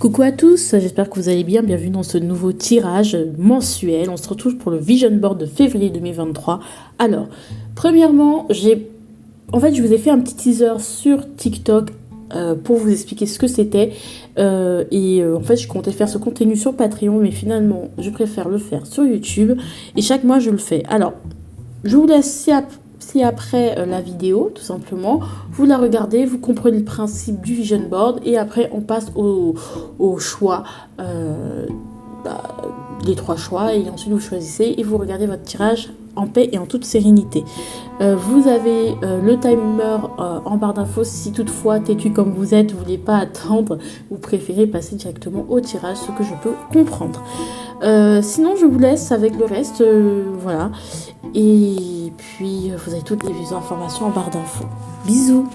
Coucou à tous, j'espère que vous allez bien. Bienvenue dans ce nouveau tirage mensuel. On se retrouve pour le Vision Board de février 2023. Alors, premièrement, je vous ai fait un petit teaser sur TikTok pour vous expliquer ce que c'était. En fait, je comptais faire ce contenu sur Patreon, mais finalement, je préfère le faire sur YouTube. Et chaque mois, je le fais. Alors, je vous laisse si après la vidéo, tout simplement, vous la regardez, vous comprenez le principe du vision board et après on passe au choix, les 3 choix et ensuite vous choisissez et vous regardez votre tirage en paix et en toute sérénité. Vous avez le timer en barre d'infos si toutefois, têtu comme vous êtes, vous ne voulez pas attendre, vous préférez passer directement au tirage, ce que je peux comprendre. Sinon, je vous laisse avec le reste, voilà. Et puis, vous avez toutes les informations en barre d'infos. Bisous!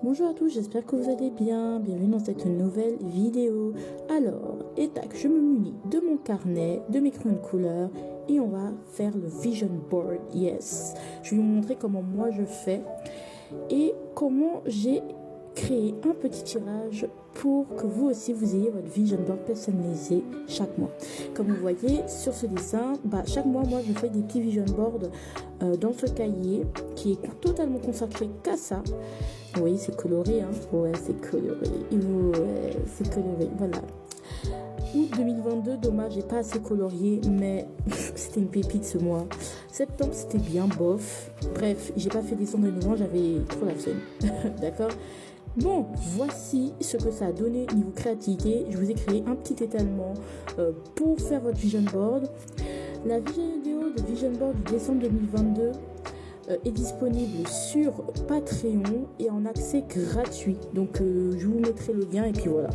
Bonjour à tous, j'espère que vous allez bien. Bienvenue dans cette nouvelle vidéo. Alors, je me munis de mon carnet, de mes crayons de couleur et on va faire le vision board. Yes! Je vais vous montrer comment moi je fais et comment j'ai créé un petit tirage pour que vous aussi vous ayez votre vision board personnalisé chaque mois. Comme vous voyez sur ce dessin, chaque mois moi je fais des petits vision boards dans ce cahier qui est totalement consacré qu'à ça. Oui, c'est coloré, hein. Ouais, c'est coloré. Ouais, c'est coloré, voilà. Août 2022, dommage, j'ai pas assez colorié, mais c'était une pépite ce mois. Septembre, c'était bien bof. Bref, j'ai pas fait décembre et novembre, j'avais trop la flemme. D'accord? Bon, voici ce que ça a donné niveau créativité. Je vous ai créé un petit étalement pour faire votre vision board. La vidéo de vision board de décembre 2022 est disponible sur Patreon et en accès gratuit. Donc, je vous mettrai le lien et puis voilà.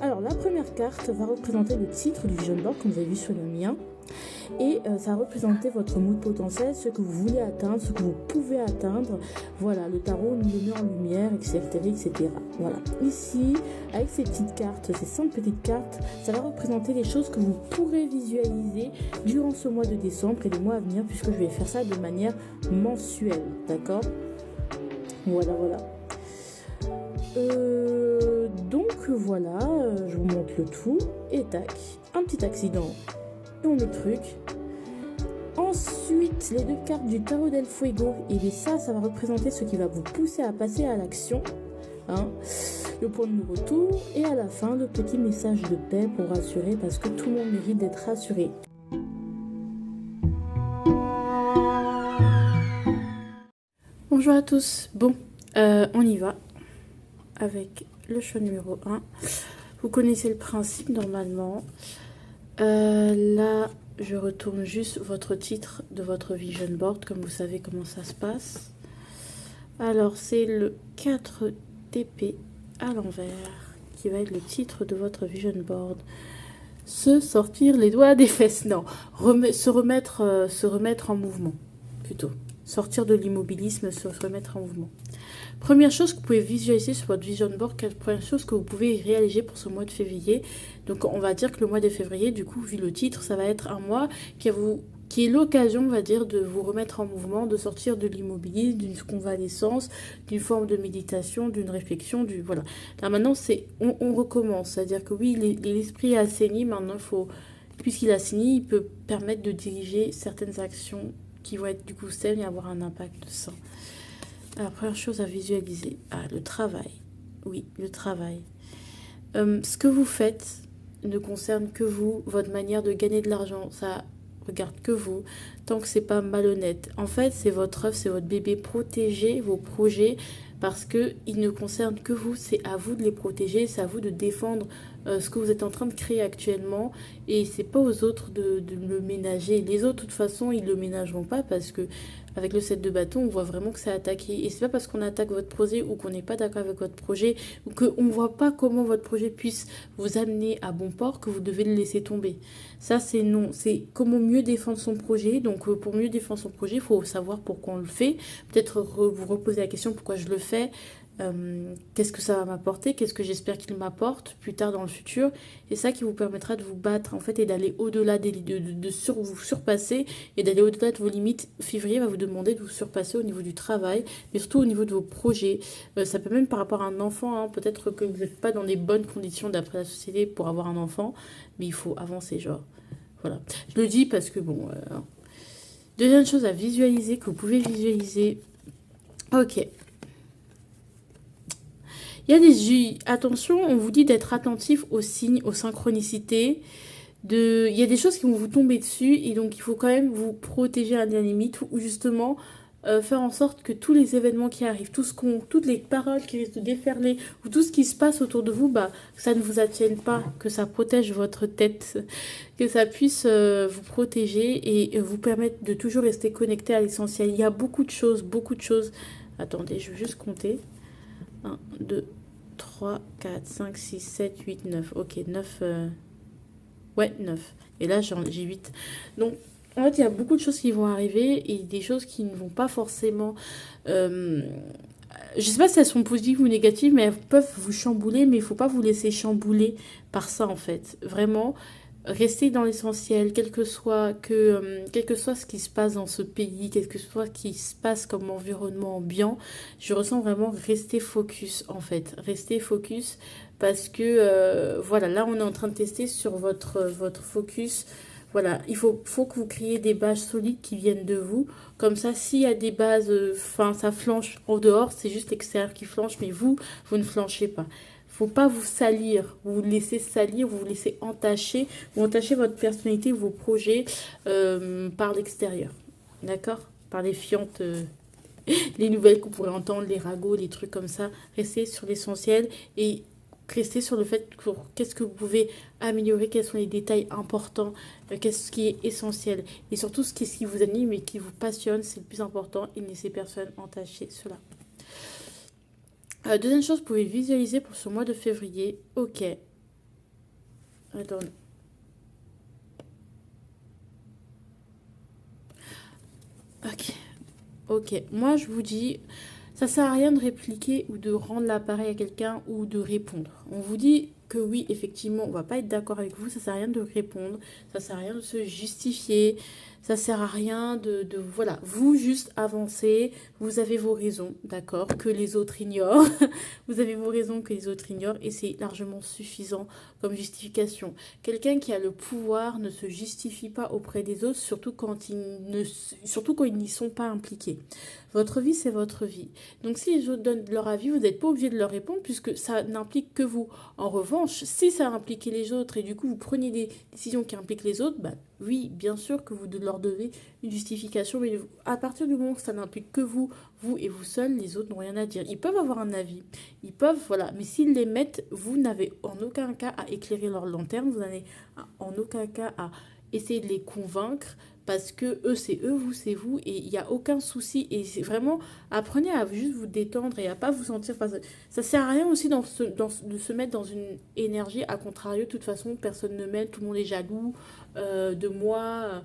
Alors, la première carte va représenter le titre du vision board, comme vous avez vu sur le mien. Et ça va représenter votre mood potentiel, ce que vous voulez atteindre, ce que vous pouvez atteindre. Voilà, le tarot nous le met en lumière, etc., etc. Voilà. Ici, avec ces petites cartes, ces 5 petites cartes, ça va représenter les choses que vous pourrez visualiser durant ce mois de décembre et les mois à venir, puisque je vais faire ça de manière mensuelle. D'accord? Voilà, voilà. Donc voilà, je vous montre le tout. Et tac, un petit accident. Et on met le truc. Ensuite, les 2 cartes du tarot del fuego. Et bien ça va représenter ce qui va vous pousser à passer à l'action. Hein. Le point de retour. Et à la fin, le petit message de paix pour rassurer. Parce que tout le monde mérite d'être rassuré. Bonjour à tous. Bon, on y va. Avec le choix numéro 1. Vous connaissez le principe normalement. Là, je retourne juste votre titre de votre vision board, comme vous savez comment ça se passe. Alors, c'est le 4 d'épée à l'envers qui va être le titre de votre vision board. Se sortir les doigts des fesses. Non, se remettre en mouvement, plutôt. Sortir de l'immobilisme, se remettre en mouvement. Première chose que vous pouvez visualiser sur votre vision board, première chose que vous pouvez réaliser pour ce mois de février. Donc on va dire que le mois de février, du coup, vu le titre, ça va être un mois qui est l'occasion, on va dire, de vous remettre en mouvement, de sortir de l'immobilisme, d'une convalescence, d'une forme de méditation, d'une réflexion, voilà. Là maintenant, on recommence, c'est-à-dire que oui, l'esprit est assaini, maintenant puisqu'il est assaini, il peut permettre de diriger certaines actions qui vont être du coup saines et avoir un impact sain. La première chose à visualiser, le travail. Oui, le travail. Ce que vous faites ne concerne que vous, votre manière de gagner de l'argent, ça regarde que vous, tant que c'est pas malhonnête. En fait, c'est votre œuvre, c'est votre bébé. Protégez vos projets parce qu'ils ne concernent que vous, c'est à vous de les protéger, c'est à vous de défendre ce que vous êtes en train de créer actuellement et c'est pas aux autres de le ménager. Les autres, de toute façon, ils le ménageront pas parce que avec le 7 de bâton, on voit vraiment que c'est attaqué. Et c'est pas parce qu'on attaque votre projet ou qu'on n'est pas d'accord avec votre projet ou qu'on ne voit pas comment votre projet puisse vous amener à bon port que vous devez le laisser tomber. Ça, c'est non. C'est comment mieux défendre son projet. Donc, pour mieux défendre son projet, il faut savoir pourquoi on le fait. Peut-être vous reposer la question pourquoi je le fais. Qu'est-ce que ça va m'apporter, qu'est-ce que j'espère qu'il m'apporte plus tard dans le futur. Et ça qui vous permettra de vous battre en fait et d'aller au-delà vous surpasser et d'aller au-delà de vos limites. Février va vous demander de vous surpasser au niveau du travail, mais surtout au niveau de vos projets. Ça peut même par rapport à un enfant, hein. Peut-être que vous n'êtes pas dans les bonnes conditions d'après la société pour avoir un enfant, mais il faut avancer, genre. Voilà. Je le dis parce que bon. Deuxième chose à visualiser, que vous pouvez visualiser. Ok. Il y a attention, on vous dit d'être attentif aux signes, aux synchronicités. Il y a des choses qui vont vous tomber dessus et donc il faut quand même vous protéger à la limite ou justement faire en sorte que tous les événements qui arrivent, toutes les paroles qui risquent de déferler ou tout ce qui se passe autour de vous, bah, que ça ne vous atteigne pas, que ça protège votre tête, que ça puisse vous protéger et vous permettre de toujours rester connecté à l'essentiel. Il y a beaucoup de choses, beaucoup de choses. Attendez, je vais juste compter. 1, 2, 3, 4, 5, 6, 7, 8, 9. Ok, 9. Ouais, 9. Et là, j'ai 8. Donc, en fait, il y a beaucoup de choses qui vont arriver et des choses qui ne vont pas forcément... euh, je sais pas si elles sont positives ou négatives, mais elles peuvent vous chambouler, mais il faut pas vous laisser chambouler par ça, en fait. Vraiment, restez dans l'essentiel, quel que soit ce qui se passe dans ce pays, quel que soit ce qui se passe comme environnement ambiant, je ressens vraiment rester focus en fait, rester focus parce que voilà, là on est en train de tester sur votre focus. Voilà, faut que vous créiez des bases solides qui viennent de vous. Comme ça, s'il y a des bases, enfin, ça flanche en dehors, c'est juste l'extérieur qui flanche, mais vous ne flanchez pas. Faut pas vous salir, vous laissez salir, vous laissez entacher, vous entachez votre personnalité, vos projets par l'extérieur. D'accord? Par les fientes, les nouvelles qu'on pourrait entendre, les ragots, les trucs comme ça. Restez sur l'essentiel et restez sur le fait qu'est-ce que vous pouvez améliorer, quels sont les détails importants, qu'est-ce qui est essentiel. Et surtout, ce qui vous anime et qui vous passionne, c'est le plus important et ne laissez personne entacher cela. Deuxième chose, vous pouvez visualiser pour ce mois de février. Ok. Attends. Ok. Ok. Moi, je vous dis, ça sert à rien de répliquer ou de rendre l'appareil à quelqu'un ou de répondre. On vous dit que oui, effectivement, on va pas être d'accord avec vous. Ça sert à rien de répondre. Ça sert à rien de se justifier. Ça sert à rien voilà, vous juste avancez. Vous avez vos raisons, d'accord, que les autres ignorent. Vous avez vos raisons que les autres ignorent et c'est largement suffisant comme justification. Quelqu'un qui a le pouvoir ne se justifie pas auprès des autres, surtout quand ils n'y sont pas impliqués. Votre vie, c'est votre vie. Donc si les autres donnent leur avis, vous n'êtes pas obligé de leur répondre puisque ça n'implique que vous. En revanche, si ça implique les autres et du coup vous prenez des décisions qui impliquent les autres, bah oui, bien sûr que vous leur devez une justification, mais à partir du moment où ça n'implique que vous et vous seul, les autres n'ont rien à dire. Ils peuvent avoir un avis, ils peuvent, voilà, mais s'ils les mettent, vous n'avez en aucun cas à éclairer leur lanterne, vous n'avez en aucun cas à essayer de les convaincre, parce que eux c'est eux, vous c'est vous, et il n'y a aucun souci. Et c'est vraiment, apprenez à juste vous détendre et à pas vous sentir... Ça sert à rien aussi de se mettre dans une énergie, à contrario, de toute façon, personne ne m'aime, tout le monde est jaloux de moi,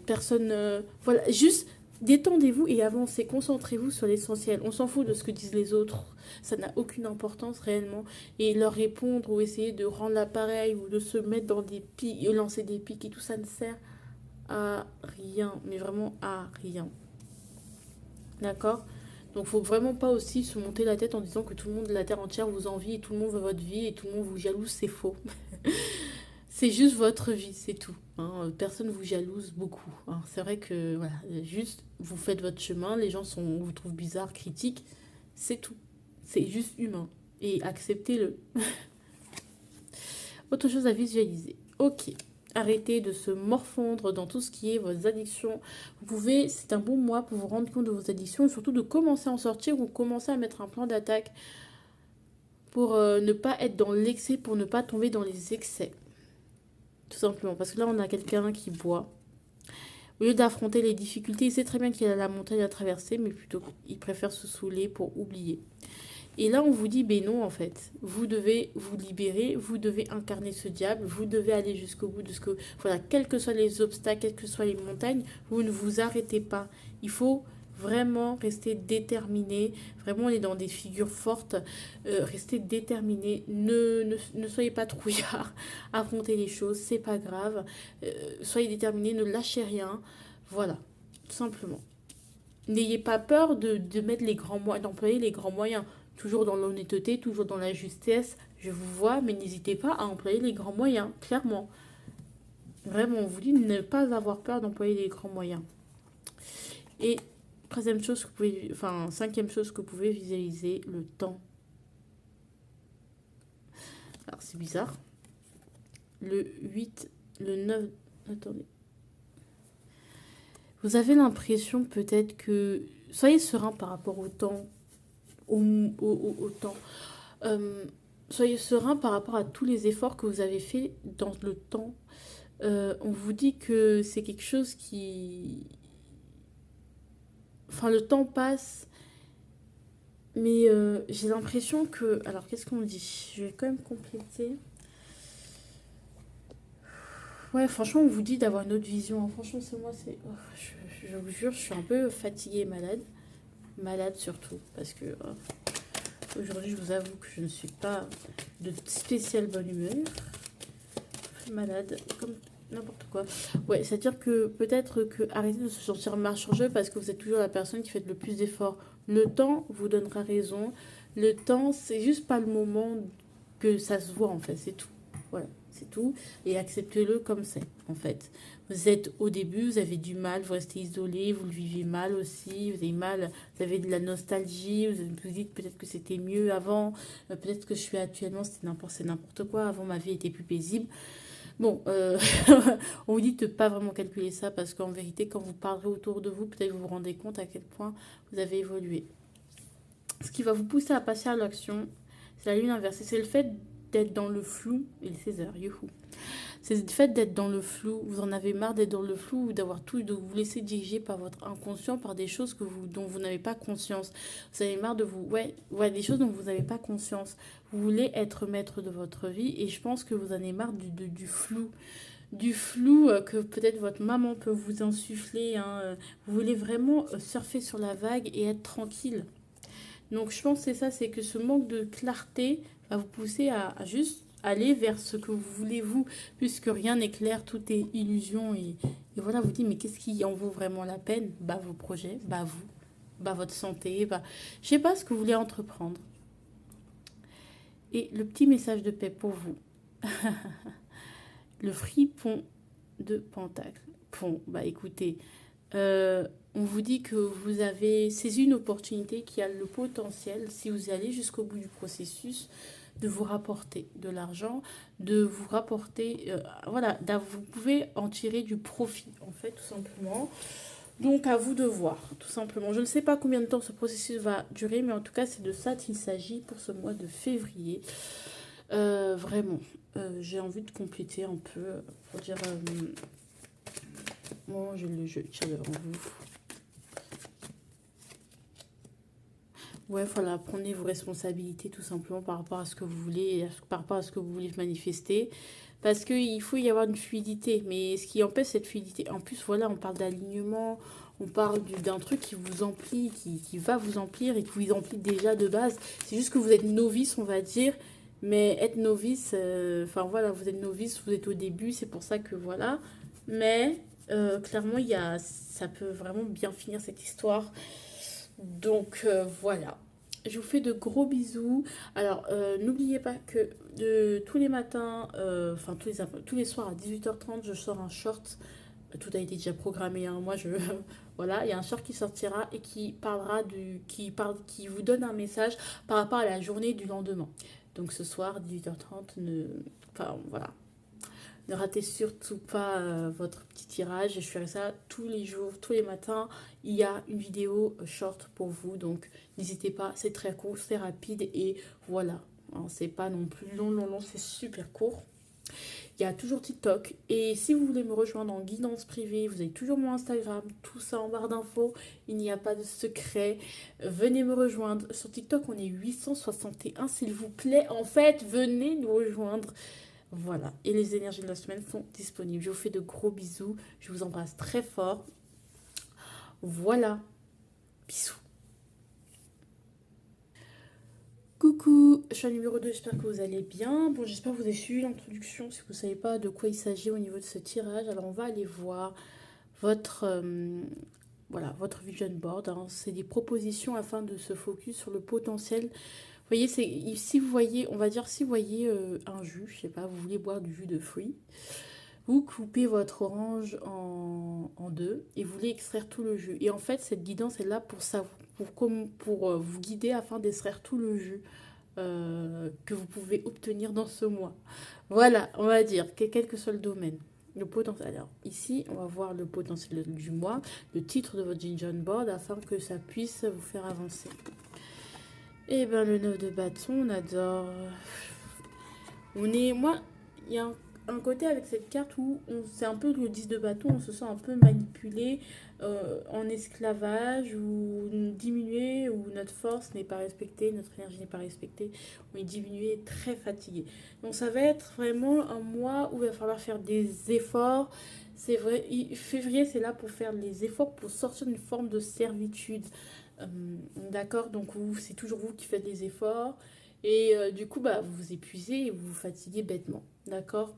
personne... voilà, juste détendez-vous et avancez, concentrez-vous sur l'essentiel. On s'en fout de ce que disent les autres, ça n'a aucune importance réellement. Et leur répondre ou essayer de rendre l'appareil ou de se mettre dans des pics, et lancer des pics et tout ça ne sert à rien, mais vraiment à rien. D'accord? Donc faut vraiment pas aussi se monter la tête en disant que tout le monde de la terre entière vous envie et tout le monde veut votre vie et tout le monde vous jalouse, c'est faux. C'est juste votre vie, c'est tout. Hein. Personne vous jalouse beaucoup. Hein. C'est vrai que voilà, juste vous faites votre chemin, les gens vous trouvent bizarre, critiquent, c'est tout. C'est juste humain. Et acceptez-le. Autre chose à visualiser. Ok. Arrêtez de se morfondre dans tout ce qui est vos addictions. C'est un bon mois pour vous rendre compte de vos addictions et surtout de commencer à en sortir ou commencer à mettre un plan d'attaque pour ne pas être dans l'excès, pour ne pas tomber dans les excès. Tout simplement. Parce que là, on a quelqu'un qui boit. Au lieu d'affronter les difficultés, il sait très bien qu'il a la montagne à traverser, mais plutôt il préfère se saouler pour oublier. Et là, on vous dit, ben non, en fait. Vous devez vous libérer, vous devez incarner ce diable, vous devez aller jusqu'au bout de ce que... Voilà, quels que soient les obstacles, quelles que soient les montagnes, vous ne vous arrêtez pas. Il faut Vraiment, restez déterminés. Vraiment, on est dans des figures fortes. Restez déterminés. Ne soyez pas trouillards. Affrontez les choses, c'est pas grave. Soyez déterminés, ne lâchez rien. Voilà, tout simplement. N'ayez pas peur de mettre les grands moyens, d'employer les grands moyens. Toujours dans l'honnêteté, toujours dans la justesse. Je vous vois, mais n'hésitez pas à employer les grands moyens, clairement. Vraiment, on vous dit de ne pas avoir peur d'employer les grands moyens. Et troisième chose que vous pouvez, enfin, cinquième chose que vous pouvez visualiser, le temps. Alors, c'est bizarre. Le 8, le 9, attendez. Vous avez l'impression peut-être que... Soyez serein par rapport au temps. Au temps. Soyez serein par rapport à tous les efforts que vous avez faits dans le temps. On vous dit que c'est quelque chose qui... Enfin, le temps passe, mais j'ai l'impression que... Alors, qu'est-ce qu'on dit? Je vais quand même compléter. Ouais, franchement, on vous dit d'avoir une autre vision, hein. Franchement, c'est moi, c'est... Oh, je vous jure, je suis un peu fatiguée et malade. Malade surtout, parce que aujourd'hui, je vous avoue que je ne suis pas de spéciale bonne humeur. Malade, comme n'importe quoi. Ouais, c'est-à-dire que peut-être que arrêtez de se sentir marchangeux parce que vous êtes toujours la personne qui fait le plus d'efforts. Le temps vous donnera raison. Le temps, c'est juste pas le moment que ça se voit en fait, c'est tout. Voilà, c'est tout. Et acceptez-le comme c'est en fait. Vous êtes au début, vous avez du mal, vous restez isolé, vous le vivez mal aussi, vous avez mal, vous avez de la nostalgie, vous dites peut-être que c'était mieux avant, peut-être que je suis actuellement, c'est n'importe quoi, avant ma vie était plus paisible. Bon, on vous dit de ne pas vraiment calculer ça parce qu'en vérité, quand vous parlerez autour de vous, peut-être vous vous rendez compte à quel point vous avez évolué. Ce qui va vous pousser à passer à l'action, c'est la lune inversée. C'est le fait d'être dans le flou. Il est 16h, youhou. C'est le fait d'être dans le flou. Vous en avez marre d'être dans le flou ou d'avoir tout, de vous laisser diriger par votre inconscient, par des choses dont vous n'avez pas conscience. Vous avez marre de vous... Ouais, des choses dont vous n'avez pas conscience. Vous voulez être maître de votre vie et je pense que vous en avez marre du flou. Du flou que peut-être votre maman peut vous insuffler. Hein. Vous voulez vraiment surfer sur la vague et être tranquille. Donc je pense que c'est ça, c'est que ce manque de clarté va vous pousser à juste aller vers ce que vous voulez vous, puisque rien n'est clair, tout est illusion et voilà, vous dites mais qu'est-ce qui en vaut vraiment la peine? Bah vos projets, bah vous, bah votre santé, bah je sais pas ce que vous voulez entreprendre. Et le petit message de paix pour vous, le fripon de Pentacle. Bon, bah écoutez, on vous dit que vous avez saisi une opportunité qui a le potentiel, si vous allez jusqu'au bout du processus, de vous rapporter de l'argent, de vous rapporter, voilà, vous pouvez en tirer du profit, en fait, tout simplement. Donc, à vous de voir, tout simplement. Je ne sais pas combien de temps ce processus va durer, mais en tout cas, c'est de ça qu'il s'agit pour ce mois de février. Vraiment, j'ai envie de compléter un peu pour dire... bon, j'ai le jeu, tiens devant vous. Ouais, voilà, prenez vos responsabilités tout simplement par rapport à ce que vous voulez, par rapport à ce que vous voulez manifester. Parce qu'il faut y avoir une fluidité. Mais ce qui empêche cette fluidité, en plus, voilà, on parle d'alignement, on parle d'un truc qui vous emplit, qui va vous emplir et qui vous emplit déjà de base. C'est juste que vous êtes novice, on va dire. Mais être novice, enfin voilà, vous êtes novice, vous êtes au début, c'est pour ça que voilà. Mais clairement, ça peut vraiment bien finir cette histoire. Donc voilà. Je vous fais de gros bisous. Alors, n'oubliez pas que tous les matins, enfin tous les soirs à 18h30, je sors un short. Tout a été déjà programmé. Hein. Moi, voilà, il y a un short qui sortira et qui parlera qui vous donne un message par rapport à la journée du lendemain. Donc ce soir, 18h30, enfin voilà, ne ratez surtout pas votre petit tirage. Je ferai ça tous les jours, tous les matins. Il y a une vidéo short pour vous. Donc n'hésitez pas, c'est très court, c'est rapide. Et voilà, hein, c'est pas non plus long, c'est super court. Il y a toujours TikTok. Et si vous voulez me rejoindre en guidance privée, vous avez toujours mon Instagram, tout ça en barre d'infos. Il n'y a pas de secret. Venez me rejoindre. Sur TikTok, on est 861, s'il vous plaît. En fait, venez nous rejoindre. Voilà, et les énergies de la semaine sont disponibles. Je vous fais de gros bisous, je vous embrasse très fort. Voilà. Bisous. Coucou, je suis à numéro 2, j'espère que vous allez bien. Bon, j'espère que vous avez suivi l'introduction si vous ne savez pas de quoi il s'agit au niveau de ce tirage. Alors, on va aller voir votre, voilà, votre vision board, hein. C'est des propositions afin de se focus sur le potentiel. Vous voyez, si vous voyez, on va dire, si vous voyez un jus, je sais pas, vous voulez boire du jus de fruits, vous coupez votre orange en deux et vous voulez extraire tout le jus. Et en fait, cette guidance est là pour ça, pour vous guider afin d'extraire tout le jus que vous pouvez obtenir dans ce mois. Voilà, on va dire, quel que soit le domaine. Le potentiel. Alors, ici, on va voir le potentiel du mois, le titre de votre vision board afin que ça puisse vous faire avancer. Et ben le 9 de bâton, on adore. Moi, il y a un côté avec cette carte où c'est un peu le 10 de bâton, on se sent un peu manipulé, en esclavage ou diminué, où notre force n'est pas respectée, notre énergie n'est pas respectée, on est diminué, très fatigué. Donc ça va être vraiment un mois où il va falloir faire des efforts. C'est vrai, février c'est là pour faire les efforts, pour sortir d'une forme de servitude. Euh, d'accord, donc c'est toujours vous qui faites les efforts. Et du coup, bah, vous vous épuisez et vous vous fatiguez bêtement. D'accord.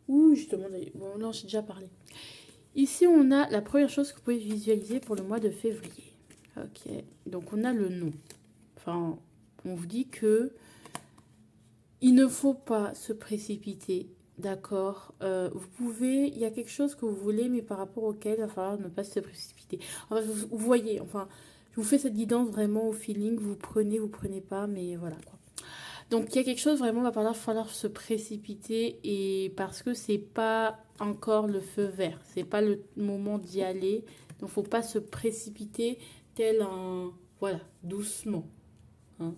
Ouh, justement, bon, non, j'ai déjà parlé. Ici, on a la première chose que vous pouvez visualiser pour le mois de février. Ok, donc on a le nom. Enfin, on vous dit que il ne faut pas se précipiter. D'accord. Vous pouvez, il y a quelque chose que vous voulez, mais par rapport auquel il va falloir ne pas se précipiter. Enfin, vous voyez, enfin, je vous fais cette guidance vraiment au feeling. Vous prenez pas, mais voilà quoi. Donc il y a quelque chose vraiment, il va falloir se précipiter et parce que c'est pas encore le feu vert, c'est pas le moment d'y aller. Donc faut pas se précipiter tel un, voilà, doucement, hein.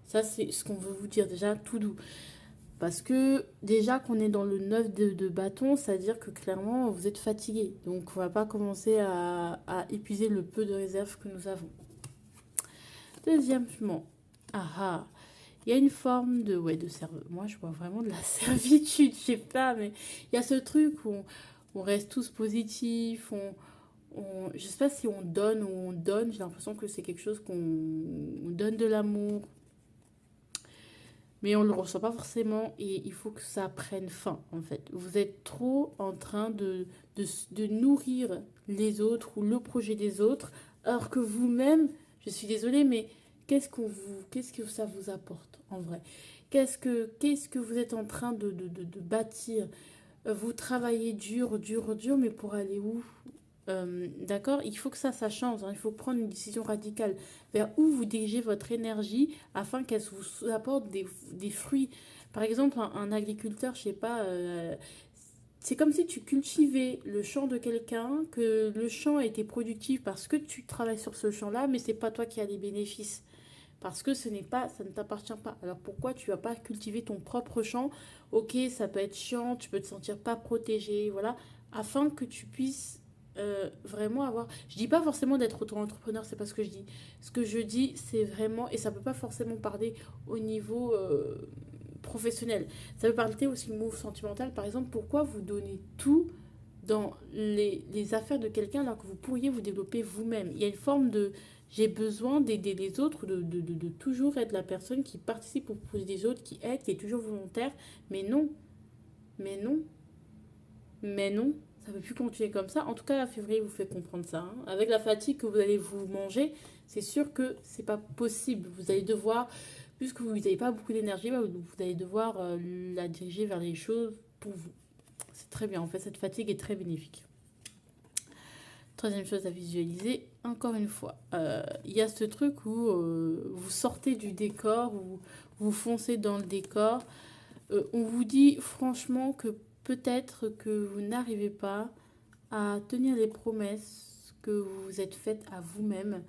Ça c'est ce qu'on veut vous dire déjà, tout doux. Parce que déjà qu'on est dans le 9 de bâton, c'est-à-dire que clairement vous êtes fatigué. Donc on va pas commencer à épuiser le peu de réserve que nous avons. Deuxièmement, ah ah, il y a une forme de, ouais, de moi je vois vraiment de la servitude, je sais pas, mais il y a ce truc où on reste tous positifs, je sais pas si on donne ou on donne, j'ai l'impression que c'est quelque chose on donne de l'amour, mais on le ressent pas forcément et il faut que ça prenne fin en fait. Vous êtes trop en train de nourrir les autres ou le projet des autres, alors que vous-même, je suis désolée, mais qu'est-ce que ça vous apporte en vrai? Qu'est-ce que vous êtes en train de bâtir? Vous travaillez dur, dur, dur, mais pour aller où? D'accord, il faut que ça change, hein. Il faut prendre une décision radicale vers où vous dirigez votre énergie afin qu'elle vous apporte des fruits. Par exemple, un agriculteur, je sais pas, c'est comme si tu cultivais le champ de quelqu'un, que le champ a été productif parce que tu travailles sur ce champ-là, mais c'est pas toi qui as les bénéfices. Parce que ça ne t'appartient pas. Alors pourquoi tu vas pas cultiver ton propre champ? Ok, ça peut être chiant, tu peux te sentir pas protégé, voilà, afin que tu puisses vraiment avoir. Je dis pas forcément d'être auto-entrepreneur, c'est pas ce que je dis. Ce que je dis, c'est vraiment, et ça peut pas forcément parler au niveau professionnel. Ça peut parler aussi au niveau sentimental. Par exemple, pourquoi vous donnez tout dans les affaires de quelqu'un alors que vous pourriez vous développer vous-même? Il y a une forme de j'ai besoin d'aider les autres, de toujours être la personne qui participe au projet des autres, qui aide, qui est toujours volontaire. Mais non, mais non, mais non, ça ne peut plus continuer comme ça. En tout cas, février vous fait comprendre ça, hein. Avec la fatigue que vous allez vous manger, c'est sûr que c'est pas possible. Vous allez devoir, puisque vous n'avez pas beaucoup d'énergie, bah, vous allez devoir la diriger vers les choses pour vous. C'est très bien, en fait, cette fatigue est très bénéfique. Troisième chose à visualiser, encore une fois, il y a ce truc où vous sortez du décor, où vous foncez dans le décor. On vous dit franchement que peut-être que vous n'arrivez pas à tenir les promesses que vous vous êtes faites à vous-même.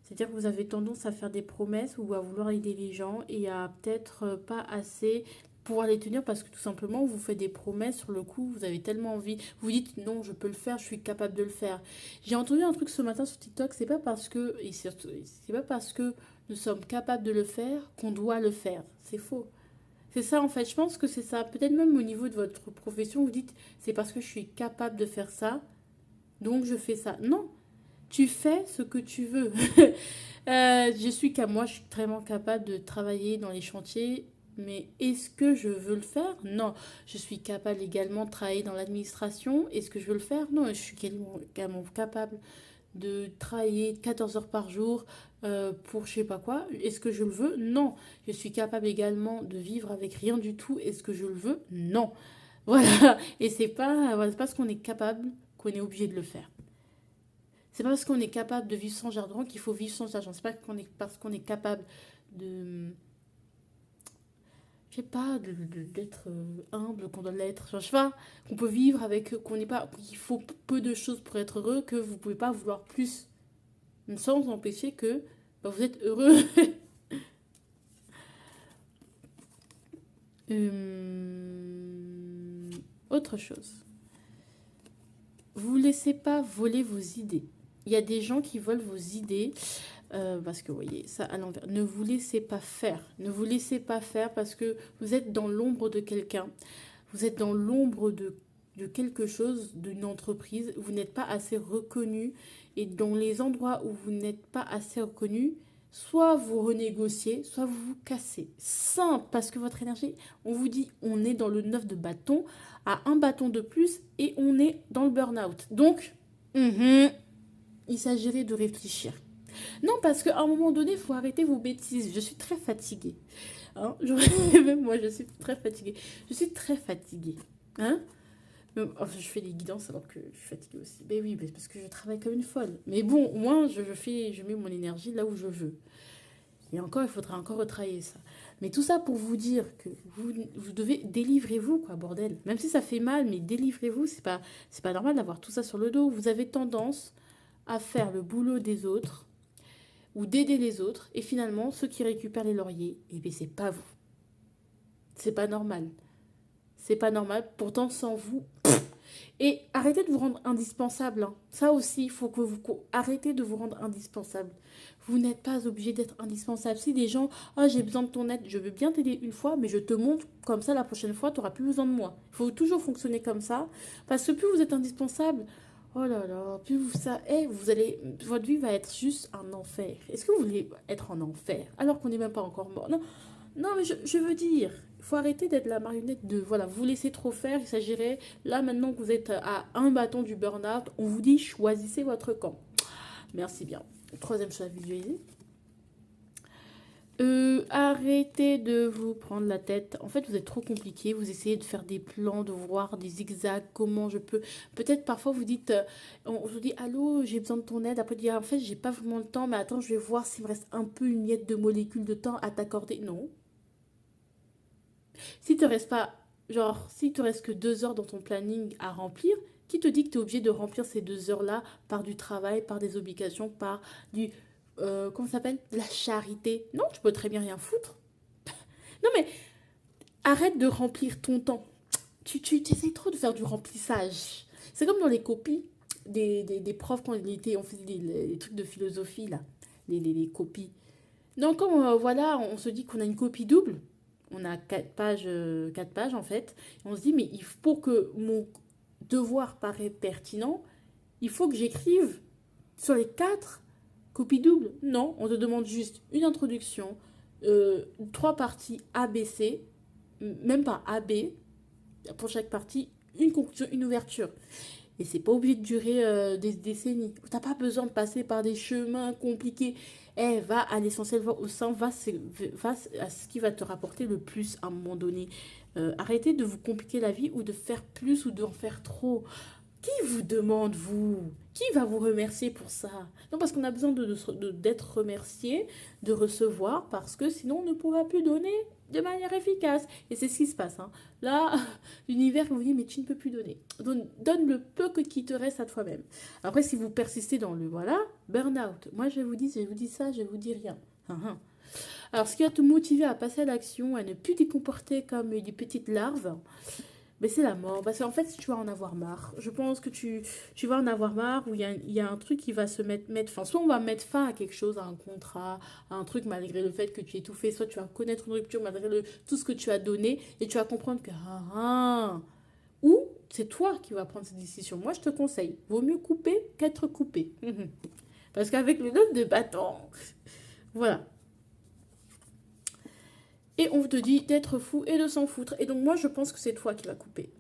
C'est-à-dire que vous avez tendance à faire des promesses ou à vouloir aider les gens et à peut-être pas assez pouvoir les tenir parce que tout simplement vous faites des promesses sur le coup, vous avez tellement envie, vous dites non, je peux le faire, je suis capable de le faire. J'ai entendu un truc ce matin sur TikTok, c'est pas parce que et c'est pas parce que nous sommes capables de le faire qu'on doit le faire. C'est faux. C'est ça en fait, je pense que c'est ça. Peut-être même au niveau de votre profession, vous dites c'est parce que je suis capable de faire ça, donc je fais ça. Non, Tu fais ce que tu veux. Moi, je suis vraiment capable de travailler dans les chantiers, mais est-ce que je veux le faire? Non. Je suis capable également de travailler dans l'administration. Est-ce que je veux le faire? Non. Je suis également capable de travailler 14 heures par jour pour je sais pas quoi. Est-ce que je le veux? Non. Je suis capable également de vivre avec rien du tout. Est-ce que je le veux? Non. Voilà. Et c'est pas, voilà, c'est parce qu'on est capable qu'on est obligé de le faire. C'est pas parce qu'on est capable de vivre sans jardin qu'il faut vivre sans argent. C'est pas parce qu'on est capable de, je sais pas, d'être humble qu'on doit l'être. Enfin, je sais pas, qu'on peut vivre avec, qu'on n'est pas, qu'il faut peu de choses pour être heureux, que vous pouvez pas vouloir plus, sans empêcher que bah, vous êtes heureux. Autre chose. Vous ne laissez pas voler vos idées. Il y a des gens qui volent vos idées parce que, vous voyez, ça à l'envers. Ne vous laissez pas faire. Ne vous laissez pas faire parce que vous êtes dans l'ombre de quelqu'un. Vous êtes dans l'ombre de quelque chose, d'une entreprise. Vous n'êtes pas assez reconnu. Et dans les endroits où vous n'êtes pas assez reconnu, soit vous renégociez, soit vous vous cassez. Simple, parce que votre énergie, on vous dit, on est dans le 9 de bâton, à un bâton de plus, et on est dans le burn-out. Donc, il s'agirait de réfléchir. Non, parce qu'à un moment donné, il faut arrêter vos bêtises. Je suis très fatiguée. Hein. Même moi, je suis très fatiguée. Je suis très fatiguée. Hein. Enfin, je fais des guidances alors que je suis fatiguée aussi. Mais oui, mais parce que je travaille comme une folle. Mais bon, au moins, je mets mon énergie là où je veux. Et encore, il faudra encore retravailler ça. Mais tout ça pour vous dire que vous devez délivrez-vous, quoi, bordel. Même si ça fait mal, mais délivrez-vous. C'est pas normal d'avoir tout ça sur le dos. Vous avez tendance à faire le boulot des autres ou d'aider les autres. Et finalement, ceux qui récupèrent les lauriers, eh bien, c'est pas vous. C'est pas normal. C'est pas normal. Pourtant, sans vous, et arrêtez de vous rendre indispensable. Hein. Ça aussi, il faut que vous arrêtez de vous rendre indispensable. Vous n'êtes pas obligé d'être indispensable. Si des gens, oh, j'ai besoin de ton aide, je veux bien t'aider une fois, mais je te montre comme ça la prochaine fois, tu n'auras plus besoin de moi. Il faut toujours fonctionner comme ça, parce que plus vous êtes indispensable, oh là là, plus vous ça, vous allez, votre vie va être juste un enfer. Est-ce que vous voulez être en enfer alors qu'on n'est même pas encore mort? Non, non, mais je veux dire, il faut arrêter d'être la marionnette de, voilà, vous laissez trop faire, il s'agirait, là maintenant que vous êtes à un bâton du burn-out, on vous dit choisissez votre camp. Merci bien. Troisième chose à visualiser. Arrêtez de vous prendre la tête. En fait, vous êtes trop compliqué. Vous essayez de faire des plans, de voir des zigzags, comment je peux. Peut-être parfois vous dites, on vous dit, allô, j'ai besoin de ton aide. Après, dire, en fait, j'ai pas vraiment le temps, mais attends, je vais voir s'il me reste un peu une miette de molécules de temps à t'accorder. Non. Si te reste pas, genre, si te reste que 2 heures dans ton planning à remplir, qui te dit que tu es obligé de remplir ces 2 heures-là par du travail, par des obligations, par du, comment ça s'appelle? De la charité. Non, tu peux très bien rien foutre. Non mais, arrête de remplir ton temps. Tu essaies trop de faire du remplissage. C'est comme dans les copies des profs quand on faisait les trucs de philosophie, là. Les copies. Donc, quand voilà, on se dit qu'on a une copie double, on a 4 pages, 4 pages en fait, et on se dit, mais pour que mon devoir paraît pertinent, il faut que j'écrive sur les 4 copies doubles. Non, on te demande juste une introduction, 3 parties A, B, C, même pas A, B, pour chaque partie, une conclusion, une ouverture. Et c'est pas obligé de durer des décennies. T'as pas besoin de passer par des chemins compliqués. Va à l'essentiel, va au sein, va à ce qui va te rapporter le plus à un moment donné. Arrêtez de vous compliquer la vie ou de faire plus ou d'en faire trop. Qui vous demande, vous? Qui va vous remercier pour ça? Non, parce qu'on a besoin d'être remercié, de recevoir, parce que sinon on ne pourra plus donner de manière efficace. Et c'est ce qui se passe. Hein. Là, l'univers vous dit, mais tu ne peux plus donner. Donne le peu qui te reste à toi-même. Après, si vous persistez dans le voilà, burn-out. Moi, je vous dis ça, je vous dis rien. Alors, ce qui va te motiver à passer à l'action, à ne plus te comporter comme des petites larves, mais c'est la mort. Parce qu'en fait, tu vas en avoir marre. Je pense que tu vas en avoir marre où il y a un truc qui va se mettre fin. Soit on va mettre fin à quelque chose, à un contrat, à un truc malgré le fait que tu aies tout fait. Soit tu vas connaître une rupture malgré tout ce que tu as donné. Et tu vas comprendre que... Ou c'est toi qui vas prendre cette décision. Moi, je te conseille, vaut mieux couper qu'être coupé. Parce qu'avec le 9 de bâton, voilà. Et on te dit d'être fou et de s'en foutre. Et donc moi, je pense que c'est toi qui vas couper.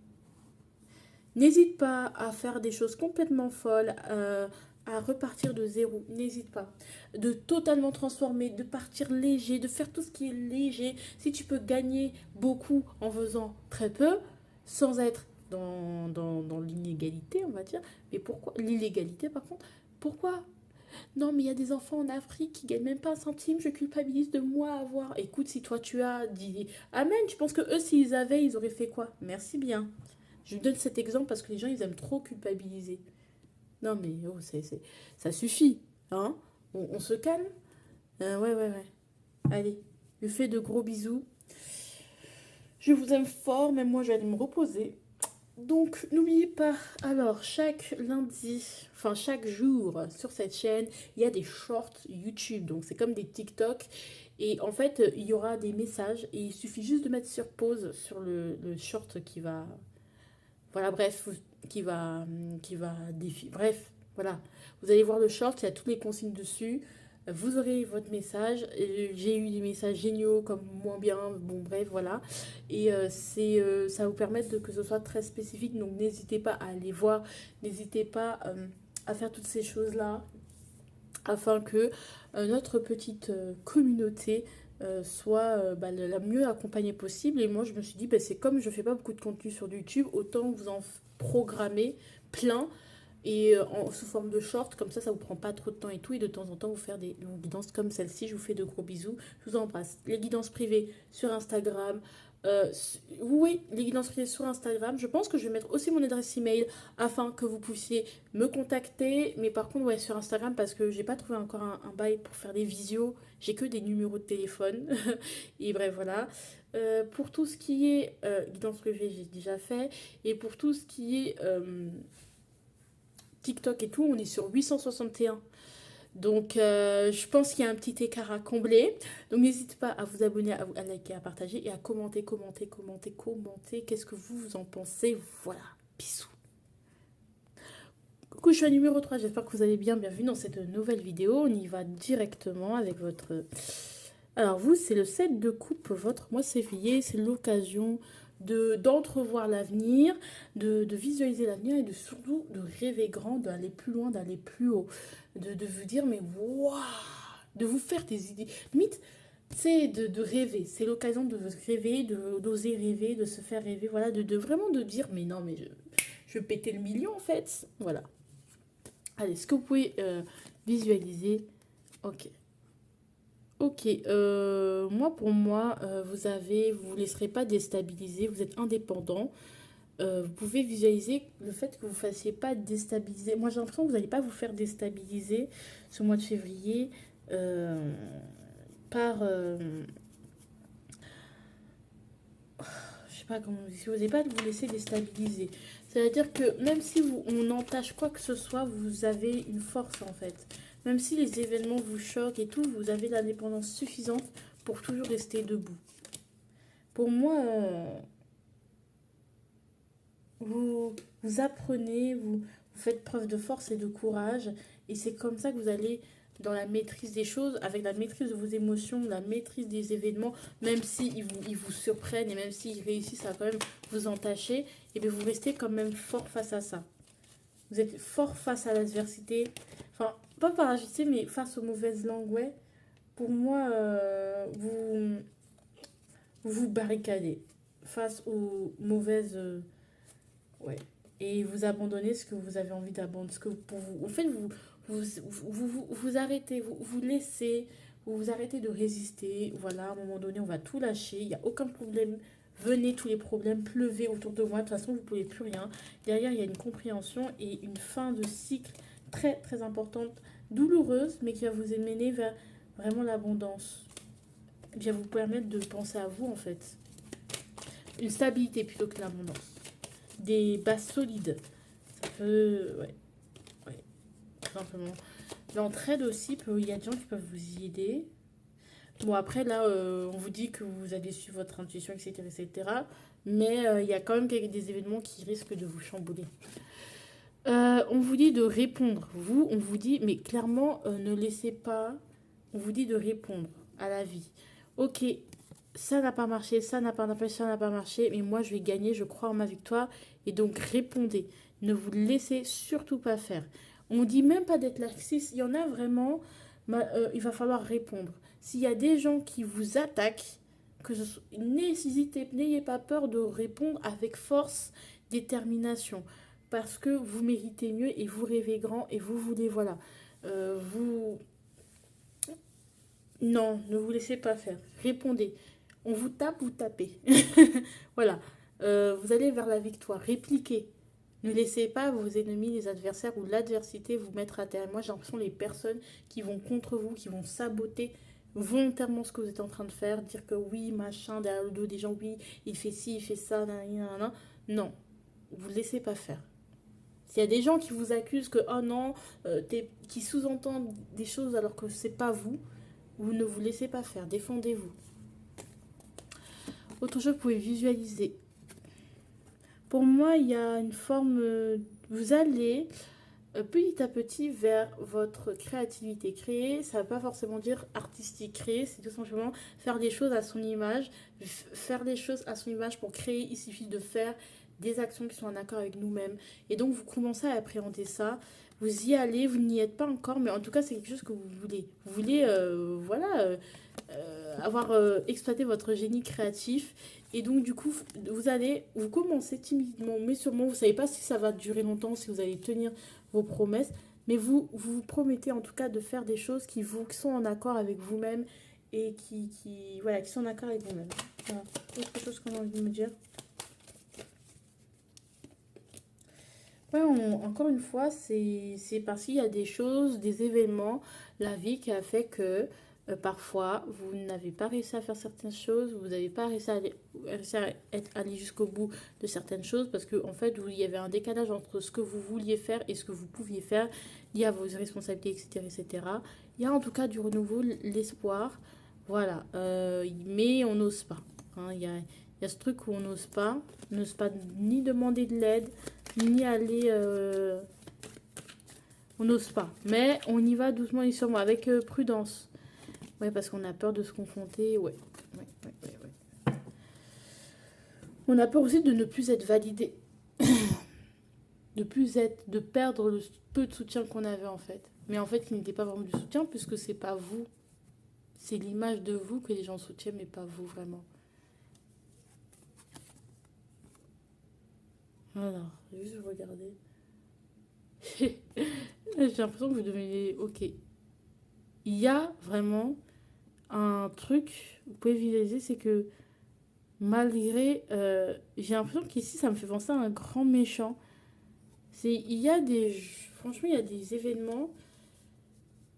N'hésite pas à faire des choses complètement folles, à repartir de zéro. N'hésite pas. De totalement transformer, de partir léger, de faire tout ce qui est léger. Si tu peux gagner beaucoup en faisant très peu, sans être dans l'inégalité, on va dire. Mais pourquoi? L'illégalité, par contre. Pourquoi? Non, mais il y a des enfants en Afrique qui gagnent même pas un centime, je culpabilise de moi avoir. Écoute, si toi tu as dit Amen, tu penses que eux, s'ils avaient, ils auraient fait quoi? Merci bien. Je donne cet exemple parce que les gens, ils aiment trop culpabiliser. Non, mais oh, ça suffit. Hein? On se calme. Ouais. Allez, je fais de gros bisous. Je vous aime fort, mais moi, je vais aller me reposer. Donc, n'oubliez pas, alors, chaque lundi, enfin, chaque jour sur cette chaîne, il y a des shorts YouTube. Donc, c'est comme des TikTok. Et en fait, il y aura des messages et il suffit juste de mettre sur pause sur le short qui va. Voilà, bref, qui va défiler. Bref, voilà. Vous allez voir le short, il y a toutes les consignes dessus. Vous aurez votre message. J'ai eu des messages géniaux comme moins bien. Bon, bref, voilà. Et ça va vous permettre que ce soit très spécifique. Donc, n'hésitez pas à aller voir. N'hésitez pas à faire toutes ces choses-là afin que notre petite communauté soit la mieux accompagnée possible. Et moi, je me suis dit, c'est comme je fais pas beaucoup de contenu sur YouTube, autant vous en programmer plein et sous forme de short, comme ça vous prend pas trop de temps et tout, et de temps en temps vous faire des longues guidances comme celle-ci. Je vous fais de gros bisous, je vous embrasse. Les guidances privées sur Instagram, oui, les guidances privées sur Instagram. Je pense que je vais mettre aussi mon adresse email afin que vous puissiez me contacter, mais par contre ouais, sur Instagram, parce que j'ai pas trouvé encore un bail pour faire des visios, j'ai que des numéros de téléphone et bref voilà. Pour tout ce qui est guidance privée, j'ai déjà fait, et pour tout ce qui est TikTok et tout, on est sur 861. Donc, je pense qu'il y a un petit écart à combler. Donc, n'hésitez pas à vous abonner, à liker, à partager et à commenter. Qu'est-ce que vous en pensez? Voilà, bisous. Coucou, je suis à numéro 3. J'espère que vous allez bien. Bienvenue dans cette nouvelle vidéo. On y va directement avec votre... Alors, vous, c'est le set de coupe, votre mois de février. C'est l'occasion d'entrevoir l'avenir, de visualiser l'avenir et surtout de rêver grand, d'aller plus loin, d'aller plus haut, de vous dire mais waouh, de vous faire des idées, limite c'est de rêver, c'est l'occasion de rêver, d'oser rêver, de se faire rêver, voilà, vraiment de dire mais non mais je vais péter le million en fait, voilà. Allez, est-ce que vous pouvez visualiser? Ok, moi pour moi, vous laisserez pas déstabiliser, vous êtes indépendant. Vous pouvez visualiser le fait que vous ne fassiez pas déstabiliser. Moi j'ai l'impression que vous n'allez pas vous faire déstabiliser ce mois de février par... je sais pas comment vous dire, vous n'allez pas vous laisser déstabiliser. C'est-à-dire que même si on entache quoi que ce soit, vous avez une force en fait. Même si les événements vous choquent et tout, vous avez l'indépendance suffisante pour toujours rester debout. Pour moi, vous apprenez, vous faites preuve de force et de courage. Et c'est comme ça que vous allez dans la maîtrise des choses, avec la maîtrise de vos émotions, la maîtrise des événements, même s'ils vous surprennent et même s'ils réussissent à quand même vous entacher, et bien vous restez quand même fort face à ça. Vous êtes fort face à l'adversité. Enfin, pas par l'adversité, mais face aux mauvaises langues, ouais. Pour moi, vous barricadez face aux mauvaises... ouais. Et vous abandonnez ce que vous avez envie d'abandonner. Ce que pour vous, en fait, vous arrêtez, vous laissez, vous arrêtez de résister. Voilà, à un moment donné, on va tout lâcher. Il n'y a aucun problème. Venez tous les problèmes, pleuvez autour de moi. De toute façon, vous ne pouvez plus rien. Derrière, il y a une compréhension et une fin de cycle très, très importante, douloureuse, mais qui va vous mener vers vraiment l'abondance. Qui va vous permettre de penser à vous, en fait. Une stabilité plutôt que l'abondance. Des bases solides. Ça peut... ouais, tout simplement. L'entraide aussi, il y a des gens qui peuvent vous y aider. Bon, après, là, on vous dit que vous allez suivre votre intuition, etc., etc. Mais il y a quand même des événements qui risquent de vous chambouler. On vous dit de répondre. Vous, on vous dit, mais clairement, ne laissez pas. On vous dit de répondre à la vie. Ok, ça n'a pas marché, ça n'a pas marché, ça n'a pas marché, mais moi je vais gagner, je crois en ma victoire. Et donc répondez. Ne vous laissez surtout pas faire. On dit même pas d'être laxiste. Il y en a vraiment, il va falloir répondre. S'il y a des gens qui vous attaquent, n'hésitez, n'ayez pas peur de répondre avec force, détermination parce que vous méritez mieux et vous rêvez grand et vous voulez, voilà. Vous... Non, ne vous laissez pas faire. Répondez. On vous tape, vous tapez. Voilà. Vous allez vers la victoire. Répliquez. Ne laissez pas vos ennemis, les adversaires ou l'adversité vous mettre à terre. Moi, j'ai l'impression les personnes qui vont contre vous, qui vont saboter volontairement ce que vous êtes en train de faire, dire que oui, machin, derrière le dos des gens, oui, il fait ci, il fait ça, nan. Non, vous ne laissez pas faire. S'il y a des gens qui vous accusent que, oh non, qui sous-entendent des choses alors que c'est pas vous, vous ne vous laissez pas faire, défendez-vous. Autre chose, vous pouvez visualiser. Pour moi, il y a une forme, vous allez petit à petit vers votre créativité. Créer, ça ne veut pas forcément dire artistique. Créer, c'est tout simplement faire des choses à son image. Faire des choses à son image pour créer, il suffit de faire des actions qui sont en accord avec nous-mêmes. Et donc, vous commencez à appréhender ça. Vous y allez, vous n'y êtes pas encore, mais en tout cas, c'est quelque chose que vous voulez. Vous voulez, avoir exploité votre génie créatif. Et donc, du coup, vous commencez timidement, mais sûrement, vous ne savez pas si ça va durer longtemps, si vous allez tenir vos promesses, mais vous promettez en tout cas de faire des choses qui sont en accord avec vous-même et qui sont en accord avec vous-même. Voilà. Autre chose qu'on a envie de me dire. Ouais, encore une fois, c'est parce qu'il y a des choses, des événements, la vie qui a fait que parfois vous n'avez pas réussi à faire certaines choses, vous n'avez pas réussi à aller jusqu'au bout de certaines choses parce qu'en en fait, il y avait un décalage entre ce que vous vouliez faire et ce que vous pouviez faire, lié à vos responsabilités, etc., etc. Il y a en tout cas du renouveau, l'espoir, voilà, mais on n'ose pas. Hein, il y a ce truc où on n'ose pas ni demander de l'aide, ni aller... on n'ose pas. Mais on y va doucement et sûrement, avec prudence. Ouais, parce qu'on a peur de se confronter. Ouais. Ouais. On a peur aussi de ne plus être validé. De perdre le peu de soutien qu'on avait en fait. Mais en fait, il n'était pas vraiment du soutien puisque c'est pas vous. C'est l'image de vous que les gens soutiennent, mais pas vous vraiment. Alors, juste regarder. J'ai l'impression que vous devenez ok. Il y a vraiment un truc, vous pouvez visualiser, c'est que malgré, j'ai l'impression qu'ici ça me fait penser à un grand méchant. Franchement, il y a des événements,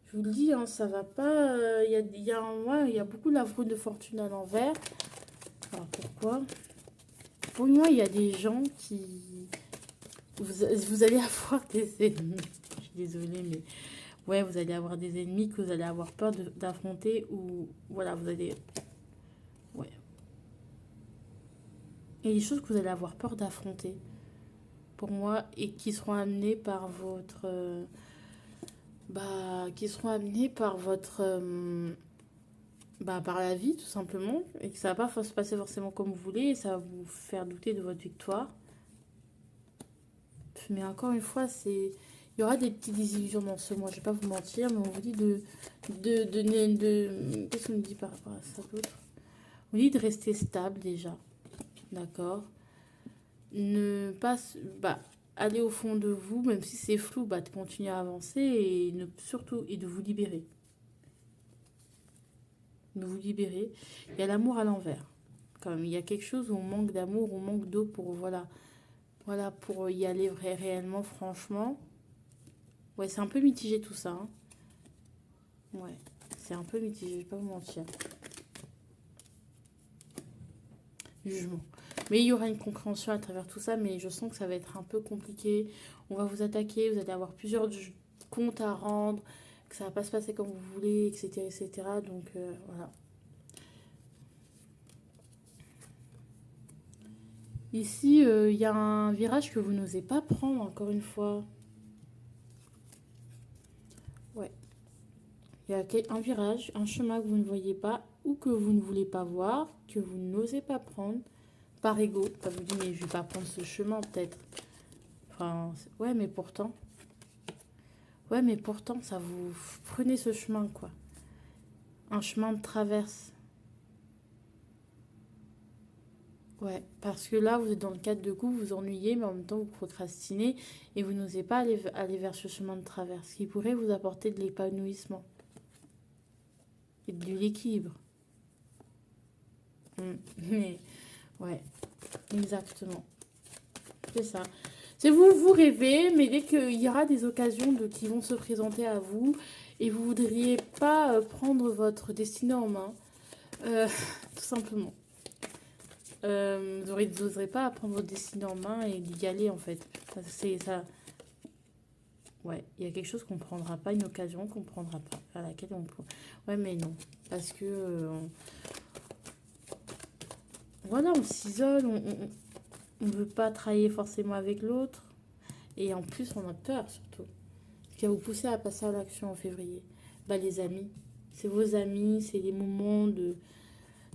je vous le dis, hein, ça va pas, il y a beaucoup de la fraude de fortune à l'envers. Alors pourquoi? Pour moi, il y a des gens qui, vous allez avoir des ennemis. Je suis désolée, mais ouais, vous allez avoir des ennemis que vous allez avoir peur d'affronter ou voilà, vous allez, ouais. Et des choses que vous allez avoir peur d'affronter, pour moi, et qui seront amenées par votre, qui seront amenées par votre, par la vie tout simplement, et que ça va pas se passer forcément comme vous voulez, et ça va vous faire douter de votre victoire. Mais encore une fois, il y aura des petites désillusions dans ce mois, je vais pas vous mentir, mais on vous dit qu'est-ce qu'on nous dit par rapport à ça d'autre? On dit de rester stable déjà, d'accord? Ne pas, aller au fond de vous, même si c'est flou, de continuer à avancer et surtout et de vous libérer. De vous libérer. Il y a l'amour à l'envers. Quand même, il y a quelque chose où on manque d'amour, on manque d'eau pour pour y aller réellement, franchement. Ouais, c'est un peu mitigé tout ça. Hein. Ouais, c'est un peu mitigé, je vais pas vous mentir. Jugement. Mais il y aura une compréhension à travers tout ça, mais je sens que ça va être un peu compliqué. On va vous attaquer, vous allez avoir plusieurs comptes à rendre, que ça va pas se passer comme vous voulez, etc. etc. Donc voilà. Ici, il y a un virage que vous n'osez pas prendre, encore une fois. Ouais. Il y a un virage, un chemin que vous ne voyez pas ou que vous ne voulez pas voir, que vous n'osez pas prendre par ego. Ça vous dit, mais je vais pas prendre ce chemin, peut-être. Enfin, ouais, mais pourtant. Ouais, mais pourtant, ça vous prenez ce chemin, quoi. Un chemin de traverse. Ouais, parce que là, vous êtes dans le cadre de coup, vous vous ennuyez, mais en même temps, vous procrastinez et vous n'osez pas aller vers ce chemin de traverse qui pourrait vous apporter de l'épanouissement et de l'équilibre. Mais, ouais, exactement. C'est ça. C'est vous, vous rêvez, mais dès qu'il y aura des occasions qui vont se présenter à vous et vous voudriez pas prendre votre destinée en main, euh, tout simplement. Vous n'oserez pas prendre votre destinée en main et d'y aller en fait. C'est ça. Ouais, il y a quelque chose qu'on ne prendra pas, une occasion qu'on ne prendra pas, à laquelle on peut. Ouais, mais non. Parce que voilà, on s'isole, on ne veut pas travailler forcément avec l'autre. Et en plus, on a peur surtout. Ce qui va vous pousser à passer à l'action en février. Bah, les amis. C'est vos amis, c'est les moments de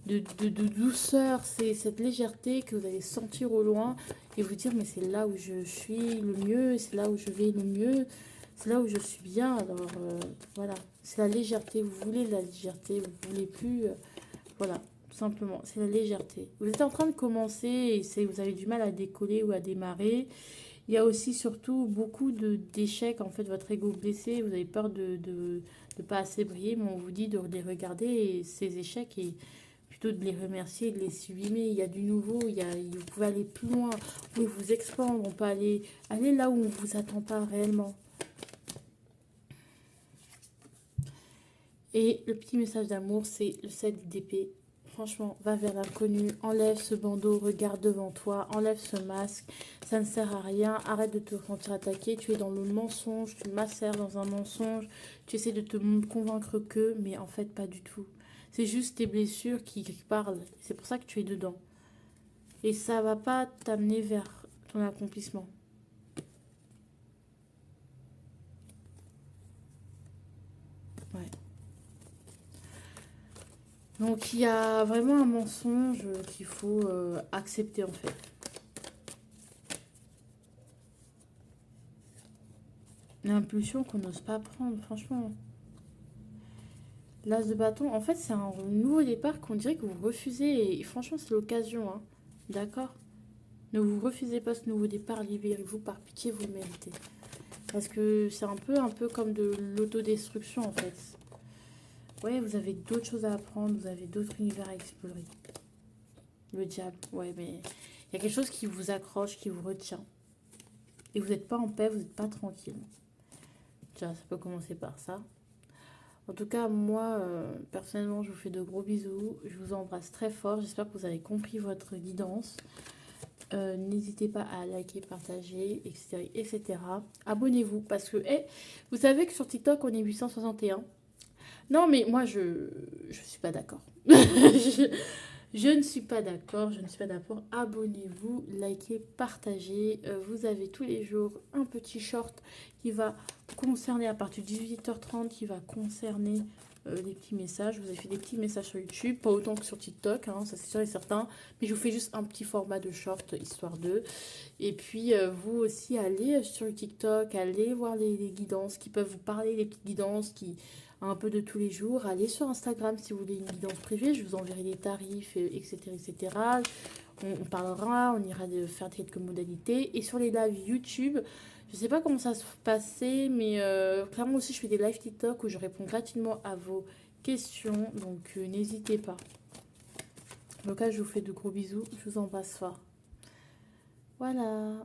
douceur, c'est cette légèreté que vous allez sentir au loin et vous dire mais c'est là où je suis le mieux, c'est là où je vais le mieux, c'est là où je suis bien. Alors voilà, c'est la légèreté, vous voulez de la légèreté, vous voulez plus, voilà, tout simplement, c'est la légèreté. Vous êtes en train de commencer et vous avez du mal à décoller ou à démarrer. Il y a aussi surtout beaucoup d'échecs, en fait, votre ego blessé, vous avez peur de pas assez briller, mais on vous dit de les regarder et ces échecs et plutôt de les remercier, de les sublimer. Il y a du nouveau, vous pouvez aller plus loin, vous pouvez vous expandre, on peut aller là où on ne vous attend pas réellement. Et le petit message d'amour, c'est le 7 d'épée. Franchement, va vers l'inconnu, enlève ce bandeau, regarde devant toi, enlève ce masque, ça ne sert à rien, arrête de te sentir attaqué, tu es dans le mensonge, tu macères dans un mensonge, tu essaies de te convaincre que, mais en fait pas du tout. C'est juste tes blessures qui parlent, c'est pour ça que tu es dedans. Et ça va pas t'amener vers ton accomplissement. Ouais. Donc il y a vraiment un mensonge qu'il faut accepter en fait. Une impulsion qu'on n'ose pas prendre, franchement. L'as de bâton, en fait, c'est un nouveau départ qu'on dirait que vous refusez. Et franchement, c'est l'occasion, hein. D'accord? Ne vous refusez pas ce nouveau départ, libérez-vous par pitié, vous le méritez. Parce que c'est un peu comme de l'autodestruction, en fait. Ouais, vous avez d'autres choses à apprendre, vous avez d'autres univers à explorer. Le diable, ouais, mais il y a quelque chose qui vous accroche, qui vous retient. Et vous n'êtes pas en paix, vous n'êtes pas tranquille. Déjà, ça peut commencer par ça. En tout cas, moi, personnellement, je vous fais de gros bisous. Je vous embrasse très fort. J'espère que vous avez compris votre guidance. N'hésitez pas à liker, partager, etc. etc. Abonnez-vous parce que, vous savez que sur TikTok, on est 861. Non, mais moi, je suis pas d'accord. Je ne suis pas d'accord, je ne suis pas d'accord. Abonnez-vous, likez, partagez. Vous avez tous les jours un petit short qui va concerner à partir de 18h30, qui va concerner les petits messages. Vous avez fait des petits messages sur YouTube, pas autant que sur TikTok, hein, ça c'est sûr et certain. Mais je vous fais juste un petit format de short, histoire de. Et puis vous aussi, allez sur TikTok, allez voir les guidances qui peuvent vous parler, les petites guidances qui un peu de tous les jours. Allez sur Instagram si vous voulez une guidance privée, je vous enverrai les tarifs, etc. etc. On parlera, on ira faire quelques modalités. Et sur les lives YouTube, je ne sais pas comment ça se passait, mais clairement aussi je fais des lives TikTok où je réponds gratuitement à vos questions, donc n'hésitez pas. En tout cas, je vous fais de gros bisous, je vous embrasse fort. Voilà.